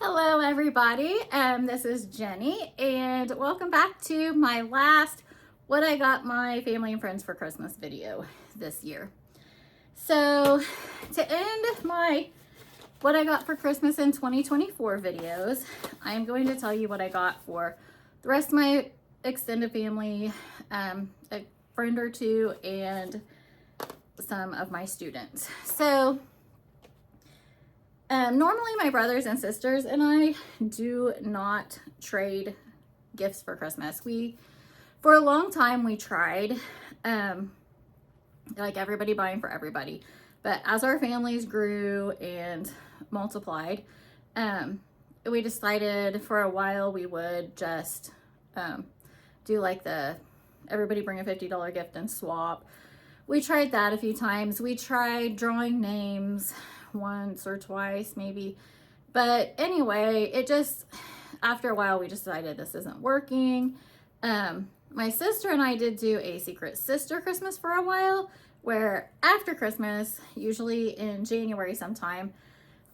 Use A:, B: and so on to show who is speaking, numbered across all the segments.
A: Hello everybody, this is Jenny and welcome back to my last what I got my family and friends for Christmas video this year. So to end my what I got for Christmas in 2024 videos, I'm going to tell you what I got for the rest of my extended family, a friend or two, and some of my students. So normally my brothers and sisters and I do not trade gifts for Christmas. For a long time we tried, like everybody buying for everybody. But as our families grew and multiplied, we decided for a while we would just do like the everybody bring a $50 gift and swap. We tried that a few times. We tried drawing names once or twice maybe, but anyway, it just, after a while we decided this isn't working. My sister and I did do a secret sister Christmas for a while, where after Christmas, usually in January sometime,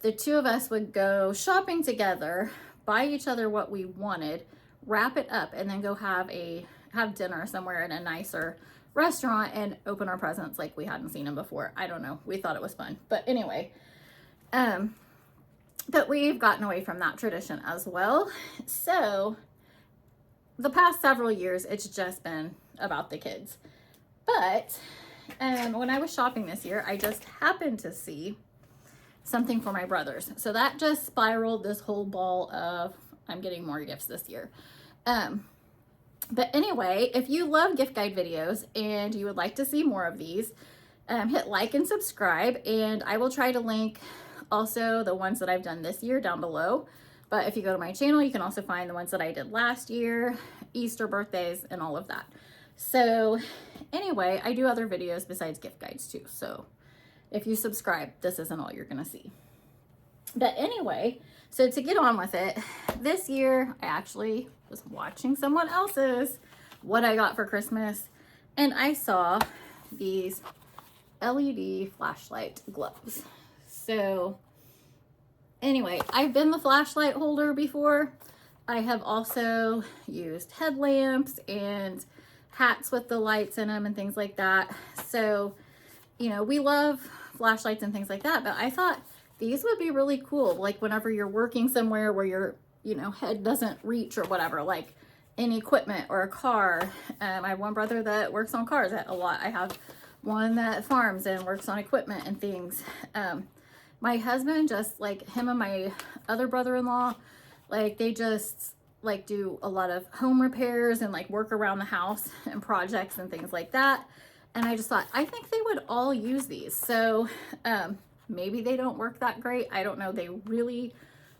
A: the two of us would go shopping together, buy each other what we wanted, wrap it up, and then go have dinner somewhere in a nicer restaurant and open our presents like we hadn't seen them before. I don't know, we thought it was fun, but anyway, but we've gotten away from that tradition as well. So the past several years it's just been about the kids. But when I was shopping this year, I just happened to see something for my brothers, so that just spiraled this whole ball of I'm getting more gifts this year. But anyway, if you love gift guide videos and you would like to see more of these, hit like and subscribe, and I will try to link also the ones that I've done this year down below. But if you go to my channel, you can also find the ones that I did last year, Easter, birthdays, and all of that. So anyway, I do other videos besides gift guides too. So if you subscribe, this isn't all you're gonna see. But anyway, so to get on with it, this year I actually was watching someone else's what I got for Christmas, and I saw these LED flashlight gloves. So anyway, I've been the flashlight holder before. I have also used headlamps and hats with the lights in them and things like that. So, you know, we love flashlights and things like that, but I thought these would be really cool, like whenever you're working somewhere where your, you know, head doesn't reach or whatever, like in equipment or a car. I have one brother that works on cars a lot. I have one that farms and works on equipment and things. My husband, just like him and my other brother-in-law, like they just like do a lot of home repairs and like work around the house and projects and things like that. And I just thought, I think they would all use these. So maybe they don't work that great. I don't know. They really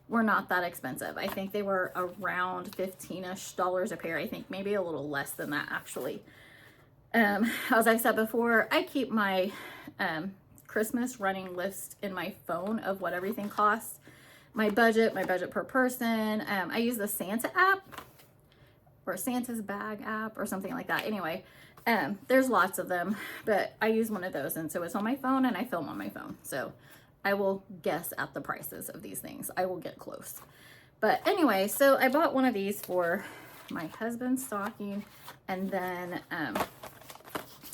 A: were not that expensive. I think they were around $15-ish a pair. I think maybe a little less than that actually. As I said before, I keep my Christmas running list in my phone of what everything costs, my budget per person. I use the Santa app or Santa's bag app or something like that. Anyway, there's lots of them, but I use one of those, and so it's on my phone and I film on my phone. So I will guess at the prices of these things. I will get close. But anyway, so I bought one of these for my husband's stocking, and then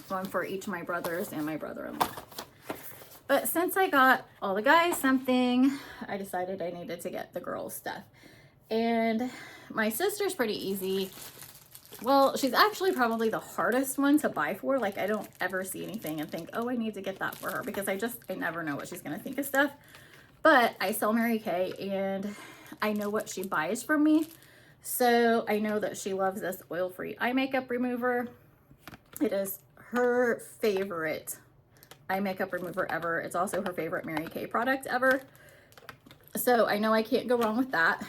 A: one for each of my brothers and my brother-in-law. But since I got all the guys something, I decided I needed to get the girls stuff. And my sister's pretty easy. Well, she's actually probably the hardest one to buy for. Like, I don't ever see anything and think, oh, I need to get that for her, because I never know what she's going to think of stuff. But I sell Mary Kay, and I know what she buys from me. So I know that she loves this oil-free eye makeup remover. It is her favorite eye makeup remover ever. It's also her favorite Mary Kay product ever. So I know I can't go wrong with that.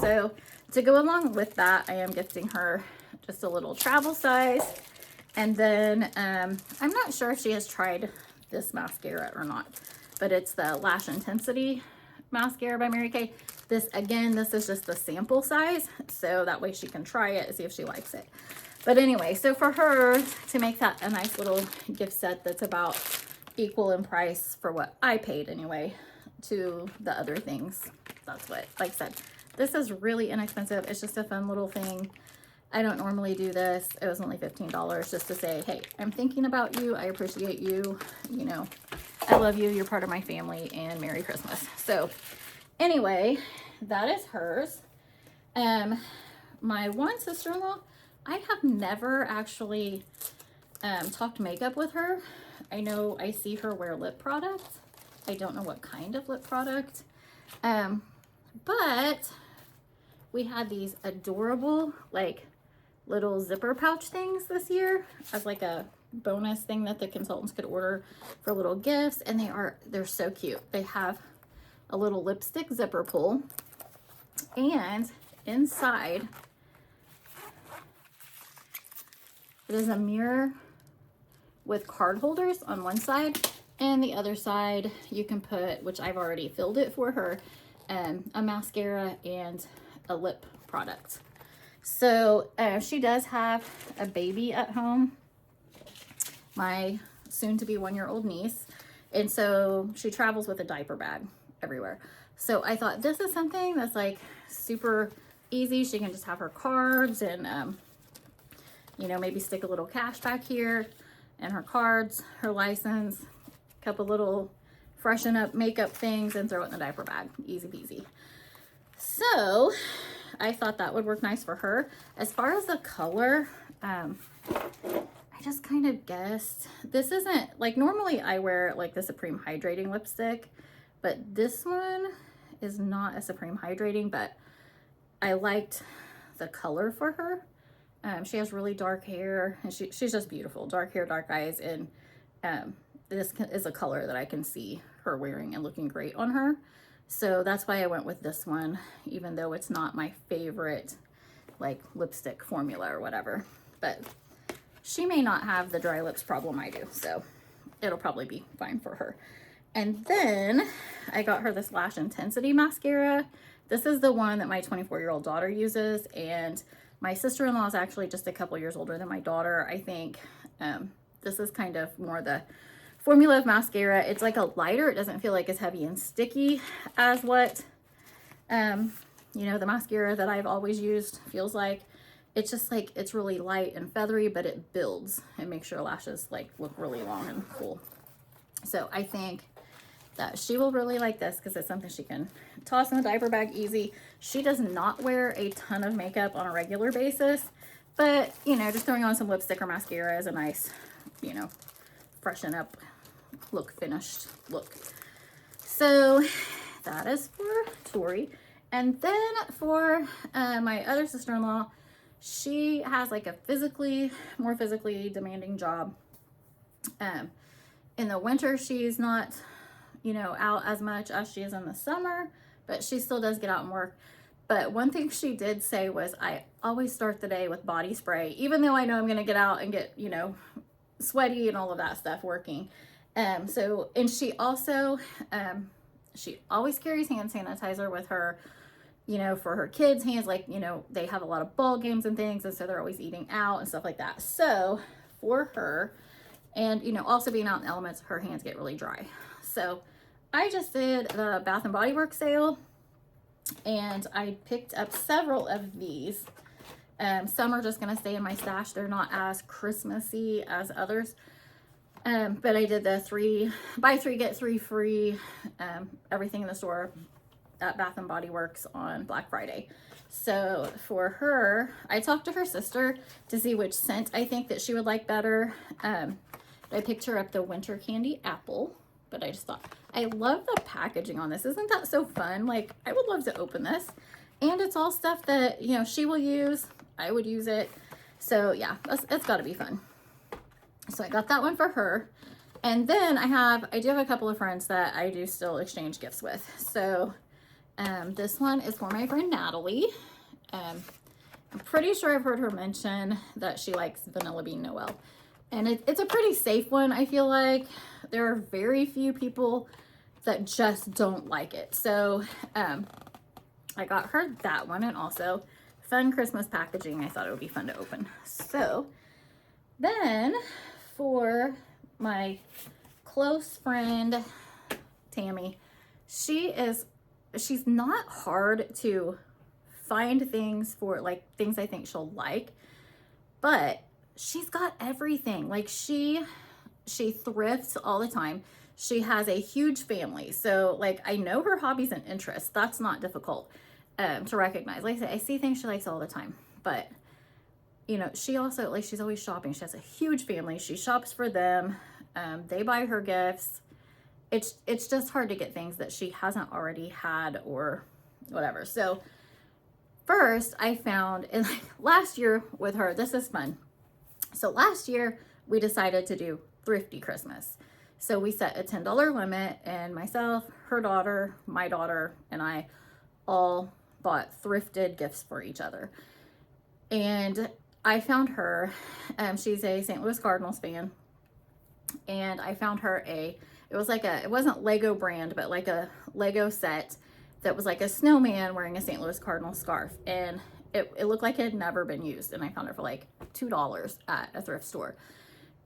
A: So to go along with that, I am gifting her just a little travel size. And then I'm not sure if she has tried this mascara or not, but it's the Lash Intensity mascara by Mary Kay. This is just the sample size, so that way she can try it and see if she likes it. But anyway, so for her to make that a nice little gift set that's about equal in price for what I paid anyway, to the other things. That's what, like I said, this is really inexpensive. It's just a fun little thing. I don't normally do this. It was only $15 just to say, hey, I'm thinking about you. I appreciate you. You know, I love you. You're part of my family, and Merry Christmas. So anyway, that is hers. My one sister-in-law, I have never actually talked makeup with her. I know I see her wear lip products. I don't know what kind of lip product. But we had these adorable, like, little zipper pouch things this year as like a bonus thing that the consultants could order for little gifts. And they're so cute. They have a little lipstick zipper pull, and inside it is a mirror with card holders on one side, and the other side you can put, which I've already filled it for her, a mascara and a lip product. So she does have a baby at home, my soon-to-be 1-year-old niece, and so she travels with a diaper bag everywhere. So I thought this is something that's like super easy. She can just have her cards and you know, maybe stick a little cash back here and her cards, her license, a couple little freshen up makeup things, and throw it in the diaper bag. Easy peasy. So I thought that would work nice for her. As far as the color, I just kind of guessed. This isn't, like, normally I wear like the Supreme Hydrating lipstick, but this one is not a Supreme Hydrating, but I liked the color for her. She has really dark hair, and she's just beautiful. Dark hair, dark eyes, and this is a color that I can see her wearing and looking great on her. So that's why I went with this one, even though it's not my favorite, like, lipstick formula or whatever. But she may not have the dry lips problem I do, so it'll probably be fine for her. And then I got her this Lash Intensity mascara. This is the one that my 24-year-old daughter uses, and my sister-in-law is actually just a couple years older than my daughter. I think this is kind of more the formula of mascara. It's like a lighter. It doesn't feel like as heavy and sticky as what, you know, the mascara that I've always used feels like. It's just like, it's really light and feathery, but it builds and makes your lashes like look really long and full. So I think that she will really like this because it's something she can toss in the diaper bag easy. She does not wear a ton of makeup on a regular basis, but, you know, just throwing on some lipstick or mascara is a nice, you know, freshen up look, finished look. So that is for Tori. And then for my other sister-in-law, she has like a more physically demanding job. In the winter, she's not, you know, out as much as she is in the summer, but she still does get out and work. But one thing she did say was, I always start the day with body spray, even though I know I'm going to get out and get, you know, sweaty and all of that stuff working. And she also, she always carries hand sanitizer with her, you know, for her kids' hands. Like, you know, they have a lot of ball games and things, and so they're always eating out and stuff like that. So for her, and, you know, also being out in the elements, her hands get really dry. So I just did the Bath and Body Works sale, and I picked up several of these. Some are just going to stay in my stash. They're not as Christmassy as others. But I did the buy 3 get 3 free, everything in the store at Bath and Body Works on Black Friday. So for her, I talked to her sister to see which scent I think that she would like better. I picked her up the Winter Candy Apple, but I just thought, I love the packaging on this. Isn't that so fun? Like, I would love to open this. And it's all stuff that, you know, she will use. I would use it. So yeah, it's got to be fun. So I got that one for her. And then I do have a couple of friends that I do still exchange gifts with. So this one is for my friend Natalie. I'm pretty sure I've heard her mention that she likes Vanilla Bean Noel. And it's a pretty safe one, I feel like. There are very few people that just don't like it. So I got her that one, and also fun Christmas packaging. I thought it would be fun to open. So then for my close friend Tammy, she's not hard to find things for, like things I think she'll like, but she's got everything. Like she thrifts all the time. She has a huge family. So like, I know her hobbies and interests. That's not difficult to recognize. Like I say, I see things she likes all the time, but you know, she also, like, she's always shopping. She has a huge family. She shops for them. They buy her gifts. It's just hard to get things that she hasn't already had or whatever. So first I found, and like last year with her, this is fun. So last year we decided to do thrifty Christmas. So we set a $10 limit, and myself, her daughter, my daughter, and I all bought thrifted gifts for each other. And I found her, she's a St. Louis Cardinals fan, and I found her it wasn't Lego brand, but like a Lego set that was like a snowman wearing a St. Louis Cardinals scarf, and it looked like it had never been used, and I found it for like $2 at a thrift store.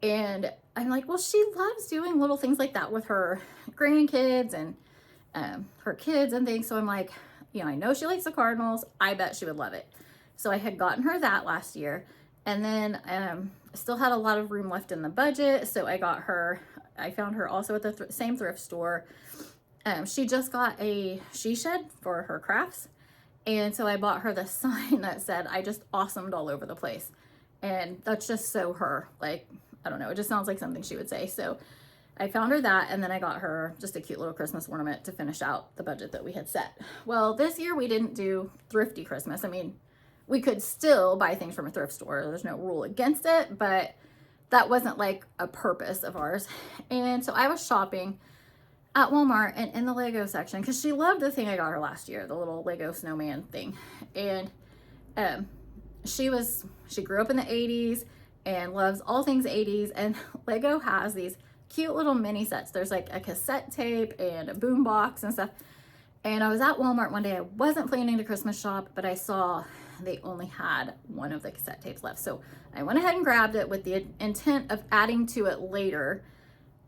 A: And I'm like, well, she loves doing little things like that with her grandkids and her kids and things, so I'm like, you know, I know she likes the Cardinals, I bet she would love it. So I had gotten her that last year, and then still had a lot of room left in the budget. So I found her also at the same thrift store. She just got a she shed for her crafts. And so I bought her the sign that said, "I just awesomed all over the place." And that's just so her, like, I don't know, it just sounds like something she would say. So I found her that, and then I got her just a cute little Christmas ornament to finish out the budget that we had set. Well, this year we didn't do thrifty Christmas. I mean, we could still buy things from a thrift store. There's no rule against it, but that wasn't like a purpose of ours. And so I was shopping at Walmart and in the Lego section, because she loved the thing I got her last year, the little Lego snowman thing. And she grew up in the 80s and loves all things 80s, and Lego has these cute little mini sets. There's like a cassette tape and a boom box and stuff. And I was at Walmart one day. I wasn't planning to Christmas shop, but I saw they only had one of the cassette tapes left. So I went ahead and grabbed it with the intent of adding to it later.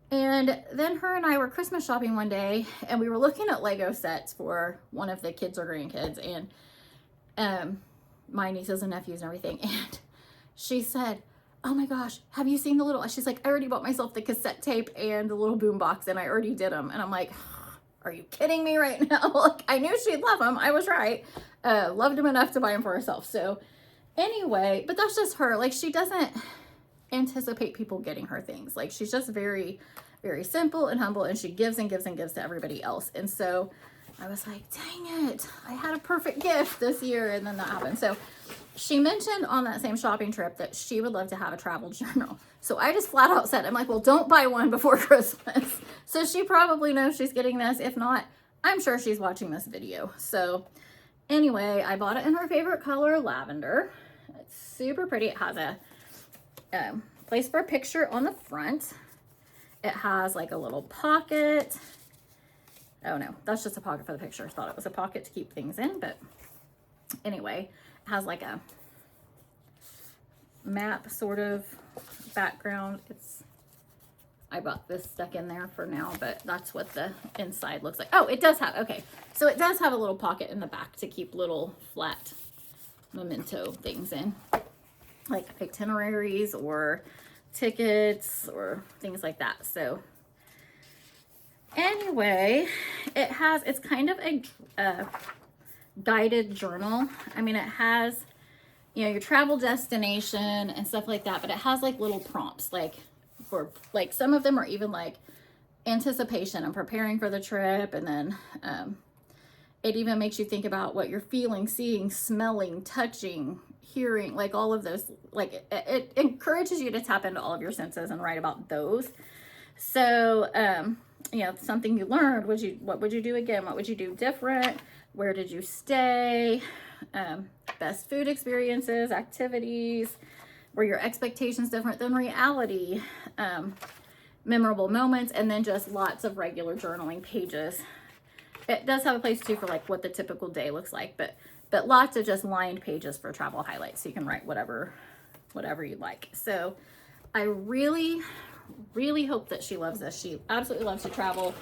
A: And then her and I were Christmas shopping one day, and we were looking at Lego sets for one of the kids or grandkids, and my nieces and nephews and everything. And she said, "Oh my gosh, have you seen the little," she's like, "I already bought myself the cassette tape and the little boom box, and I already did them." And I'm like, are you kidding me right now? Like, I knew she'd love them. I was right. Loved them enough to buy them for herself. So anyway, but that's just her. Like, she doesn't anticipate people getting her things. Like, she's just very, very simple and humble, and she gives and gives and gives to everybody else. And so I was like, dang it, I had a perfect gift this year, and then that happened. So she mentioned on that same shopping trip that she would love to have a travel journal. So I just flat out said, I'm like, well, don't buy one before Christmas. So she probably knows she's getting this. If not, I'm sure she's watching this video. So anyway, I bought it in her favorite color, lavender. It's super pretty. It has a place for a picture on the front. It has like a little pocket. Oh no, that's just a pocket for the picture. I thought it was a pocket to keep things in, but anyway, it has like a map sort of background. I got this stuck in there for now, but that's what the inside looks like. Oh, it does have, okay. So it does have a little pocket in the back to keep little flat memento things in, like itineraries or tickets or things like that. So anyway, it's kind of a guided journal. I mean, it has, you know, your travel destination and stuff like that, but it has like little prompts, like for, like, some of them are even like anticipation and preparing for the trip. And then it even makes you think about what you're feeling, seeing, smelling, touching, hearing, like all of those. Like it encourages you to tap into all of your senses and write about those. So you know, something you learned, what would you do again? What would you do different? Where did you stay? Best food experiences, activities. Were your expectations different than reality? Memorable moments, and then just lots of regular journaling pages. It does have a place too for like what the typical day looks like, but lots of just lined pages for travel highlights, so you can write whatever you like. So I really, really hope that she loves this. She absolutely loves to travel.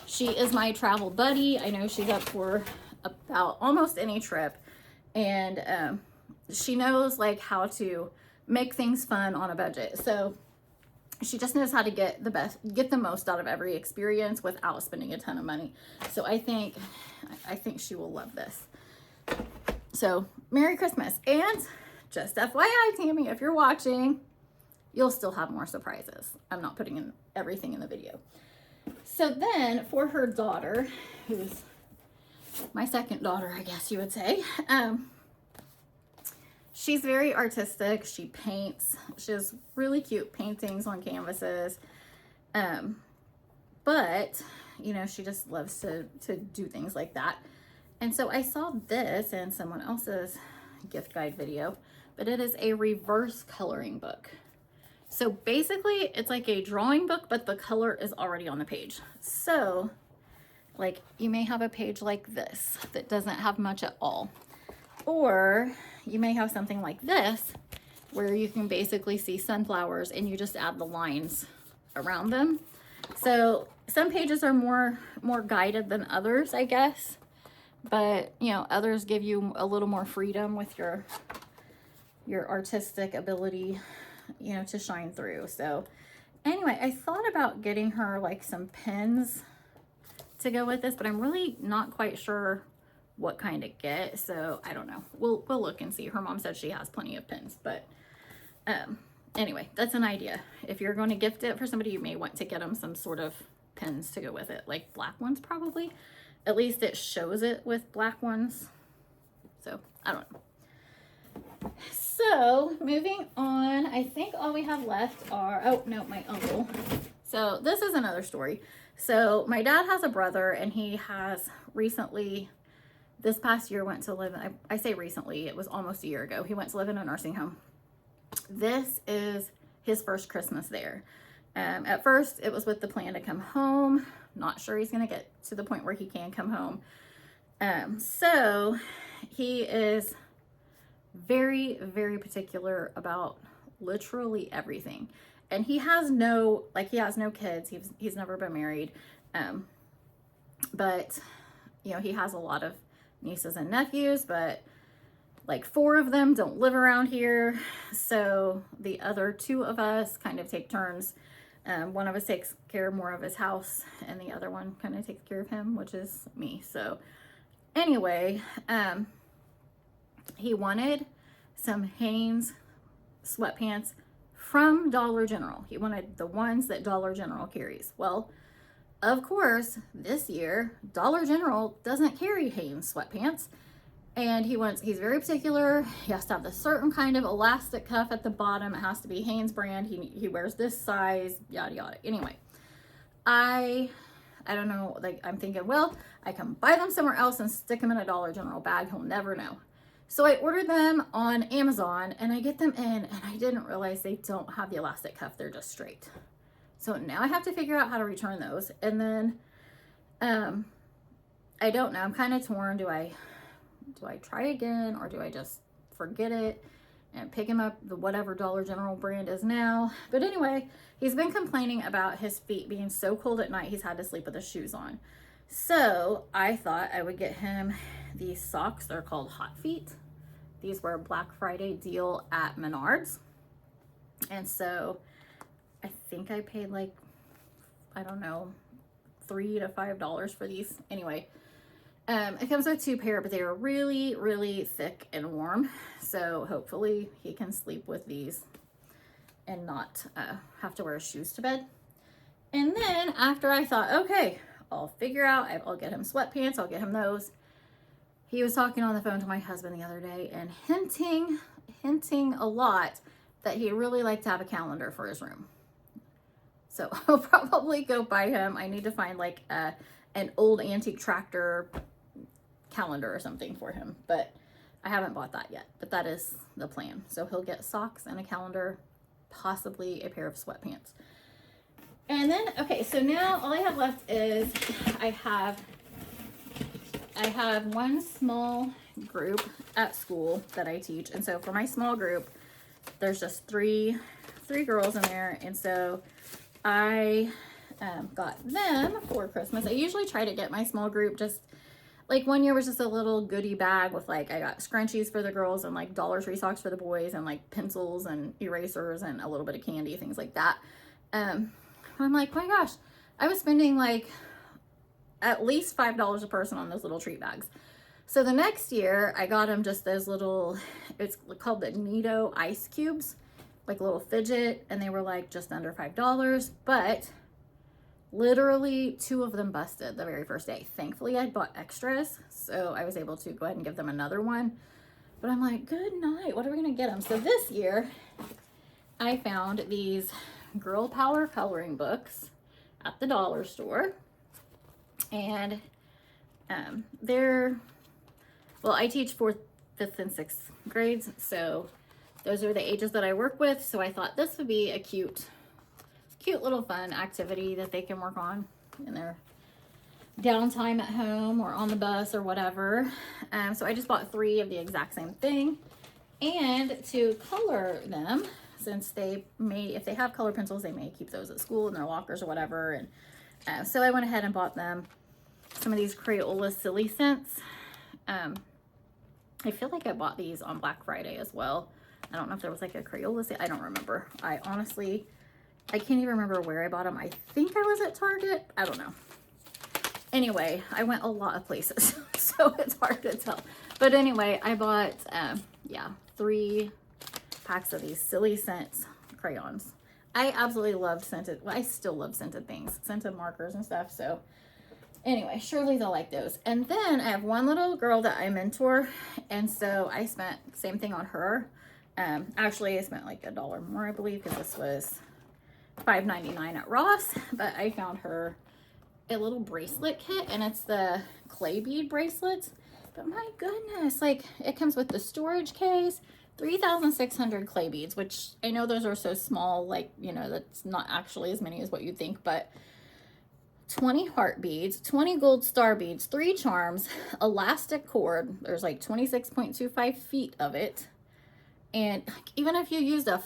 A: She is my travel buddy. I know she's up for about almost any trip, and she knows like how to make things fun on a budget. So she just knows how to get the most out of every experience without spending a ton of money. So I think she will love this. So Merry Christmas. And just FYI, Tammy, if you're watching, you'll still have more surprises. I'm not putting in everything in the video. So then for her daughter, who's my second daughter, I guess you would say, she's very artistic. She paints. She has really cute paintings on canvases. But, you know, she just loves to do things like that. And so I saw this in someone else's gift guide video, but it is a reverse coloring book. So basically it's like a drawing book, but the color is already on the page. So like you may have a page like this that doesn't have much at all. Or you may have something like this where you can basically see sunflowers and you just add the lines around them. So some pages are more guided than others, I guess. But, you know, others give you a little more freedom with your artistic ability, you know, to shine through. So anyway, I thought about getting her like some pens to go with this, but I'm really not quite sure what kind to get. So I don't know. We'll look and see. Her mom said she has plenty of pens, but anyway, that's an idea. If you're going to gift it for somebody, you may want to get them some sort of pens to go with it, like black ones probably. At least it shows it with black ones. So I don't know. So moving on, I think all we have left are, oh no, my uncle. So this is another story. So my dad has a brother, and he has recently, this past year, went to live, I say recently, it was almost a year ago, he went to live in a nursing home. This is his first Christmas there. At first it was with the plan to come home. Not sure he's going to get to the point where he can come home. So he is very, very particular about literally everything. And he has no kids. He's never been married. But, you know, he has a lot of nieces and nephews, but like 4 of them don't live around here. So the other 2 of us kind of take turns. One of us takes care more of his house, and the other one kind of takes care of him, which is me. So anyway, he wanted some Hanes sweatpants from Dollar General. He wanted the ones that Dollar General carries. Well, of course, this year, Dollar General doesn't carry Hanes sweatpants. And he's very particular. He has to have the certain kind of elastic cuff at the bottom. It has to be Hanes brand. He wears this size, yada, yada. Anyway, I don't know. Like, I'm thinking, well, I can buy them somewhere else and stick them in a Dollar General bag. He'll never know. So I ordered them on Amazon, and I get them in, and I didn't realize they don't have the elastic cuff. They're just straight. So now I have to figure out how to return those. And then, I don't know. I'm kind of torn. Do I try again, or do I just forget it and pick him up the whatever Dollar General brand is now? But anyway, he's been complaining about his feet being so cold at night he's had to sleep with his shoes on. So I thought I would get him these socks. They're called Hot Feet. These were a Black Friday deal at Menards. And so I think I paid like, I don't know, $3 to $5 for these. Anyway, it comes with 2 pair, but they are really, really thick and warm. So hopefully he can sleep with these and not have to wear shoes to bed. And then after I thought, okay, I'll figure out, I'll get him sweatpants, I'll get him those. He was talking on the phone to my husband the other day and hinting a lot that he'd really like to have a calendar for his room. So I'll probably go buy him. I need to find like an old antique tractor calendar or something for him, but I haven't bought that yet, but that is the plan. So he'll get socks and a calendar, possibly a pair of sweatpants. And then, okay, so now all I have left is I have one small group at school that I teach. And so for my small group, there's just three girls in there. And so I got them for Christmas. I usually try to get my small group just like one year was just a little goodie bag with like I got scrunchies for the girls and like Dollar Tree socks for the boys and like pencils and erasers and a little bit of candy, things like that. I'm like, my gosh, I was spending like at least $5 a person on those little treat bags. So the next year I got them just those little, it's called the Neato ice cubes, like a little fidget, and they were like just under $5, but literally 2 of them busted the very first day. Thankfully I bought extras, so I was able to go ahead and give them another one. But I'm like, good night, what are we gonna get them? So this year I found these Girl Power coloring books at the dollar store, and they're, well, I teach 4th, 5th, and 6th grades, so those are the ages that I work with. So I thought this would be a cute little fun activity that they can work on in their downtime at home or on the bus or whatever. So I just bought 3 of the exact same thing, and to color them, since they may, if they have color pencils, they may keep those at school in their lockers or whatever. And so I went ahead and bought them some of these Crayola Silly Scents. I feel like I bought these on Black Friday as well. I don't know if there was like a Crayola, I don't remember. I honestly, I can't even remember where I bought them. I think I was at Target. I don't know. Anyway, I went a lot of places, so it's hard to tell. But anyway, I bought, yeah, 3 packs of these Silly Scents crayons. I absolutely loved scented, well, I still love scented things, scented markers and stuff. So anyway, surely they'll like those. And then I have one little girl that I mentor, and so I spent same thing on her. Actually, I spent like $1 more, I believe, because this was $5.99 at Ross. But I found her a little bracelet kit, and it's the clay bead bracelets. But my goodness, like it comes with the storage case, 3,600 clay beads, which I know those are so small, like, you know, that's not actually as many as what you think, but 20 heart beads, 20 gold star beads, 3 charms, elastic cord. There's like 26.25 feet of it. And even if you used a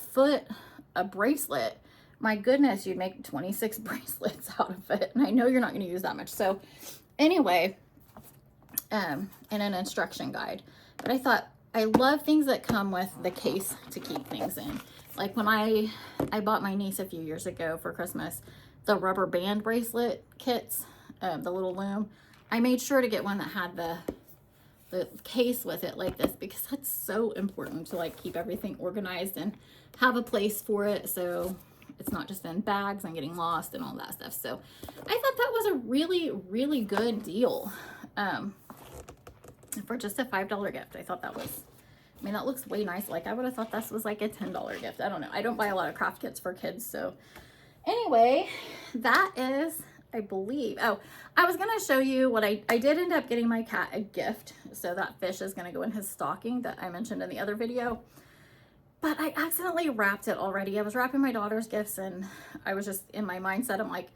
A: bracelet, my goodness, you'd make 26 bracelets out of it. And I know you're not going to use that much. So anyway, and an instruction guide. But I thought, I love things that come with the case to keep things in. Like when I bought my niece a few years ago for Christmas, the rubber band bracelet kits, the little loom, I made sure to get one that had the case with it like this, because that's so important to like keep everything organized and have a place for it, so it's not just in bags and getting lost and all that stuff. So I thought that was a really, really good deal for just a $5 gift. I thought that was, I mean, that looks way nice. Like I would have thought this was like a $10 gift. I don't know. I don't buy a lot of craft kits for kids. So anyway, that is, I believe, oh, I was going to show you what I did end up getting my cat a gift. So that fish is going to go in his stocking that I mentioned in the other video. But I accidentally wrapped it already. I was wrapping my daughter's gifts, and I was just in my mindset, I'm like,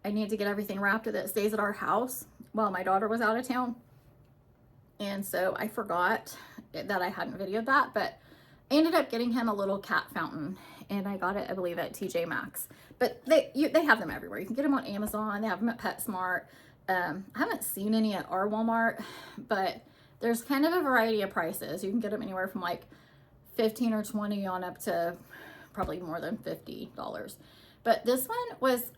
A: I need to get everything wrapped that stays at our house while my daughter was out of town. And so I forgot that I hadn't videoed that, but I ended up getting him a little cat fountain, and I got it, I believe, at TJ Maxx. But they have them everywhere. You can get them on Amazon. They have them at PetSmart. I haven't seen any at our Walmart, but there's kind of a variety of prices. You can get them anywhere from like 15 or 20 on up to probably more than $50. But this one was,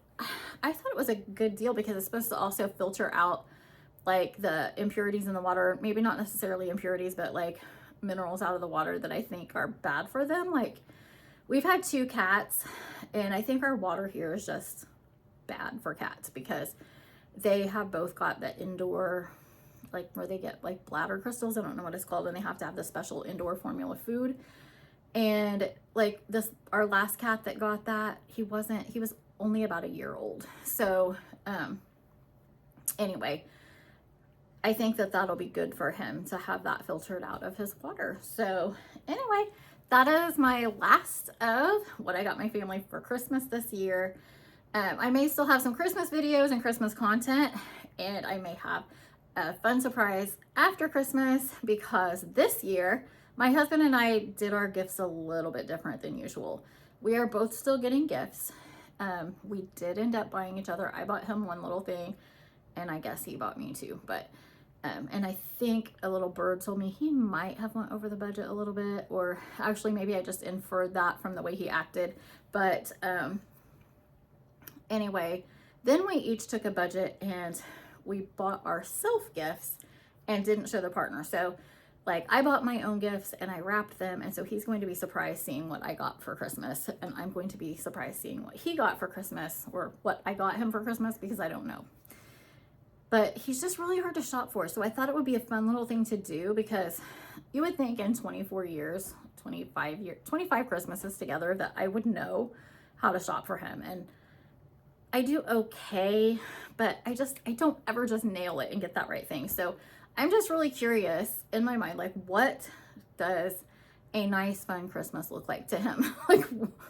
A: I thought it was a good deal because it's supposed to also filter out like the impurities in the water, maybe not necessarily impurities, but like minerals out of the water that I think are bad for them. Like we've had 2 cats, and I think our water here is just bad for cats because they have both got the indoor, like where they get like bladder crystals, I don't know what it's called, and they have to have the special indoor formula food. And like this, our last cat that got that, he was only about a year old. So anyway, I think that that'll be good for him to have that filtered out of his water. So anyway, that is my last of what I got my family for Christmas this year. I may still have some Christmas videos and Christmas content, and I may have a fun surprise after Christmas, because this year my husband and I did our gifts a little bit different than usual. We are both still getting gifts, We did end up buying each other. I bought him one little thing, and I guess he bought me two. But and I think a little bird told me he might have went over the budget a little bit, or actually maybe I just inferred that from the way he acted. But anyway, then we each took a budget and we bought ourselves gifts and didn't show the partner. So like I bought my own gifts and I wrapped them, and so he's going to be surprised seeing what I got for Christmas, and I'm going to be surprised seeing what he got for Christmas, or what I got him for Christmas, because I don't know. But he's just really hard to shop for, so I thought it would be a fun little thing to do, because you would think in 24 years, 25 Christmases together that I would know how to shop for him, and I do okay, but I don't ever just nail it and get that right thing. So I'm just really curious in my mind, like, what does a nice, fun Christmas look like to him? Like,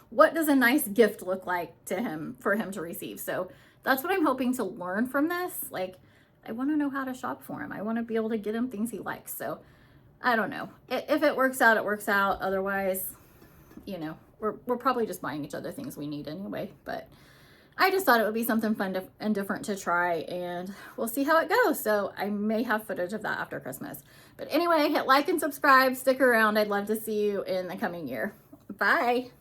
A: what does a nice gift look like to him, for him to receive? So that's what I'm hoping to learn from this. Like, I want to know how to shop for him. I want to be able to get him things he likes. So I don't know. If it works out, it works out. Otherwise, you know, we're probably just buying each other things we need anyway. But I just thought it would be something fun and different to try, and we'll see how it goes. So I may have footage of that after Christmas. But anyway, hit like and subscribe. Stick around. I'd love to see you in the coming year. Bye.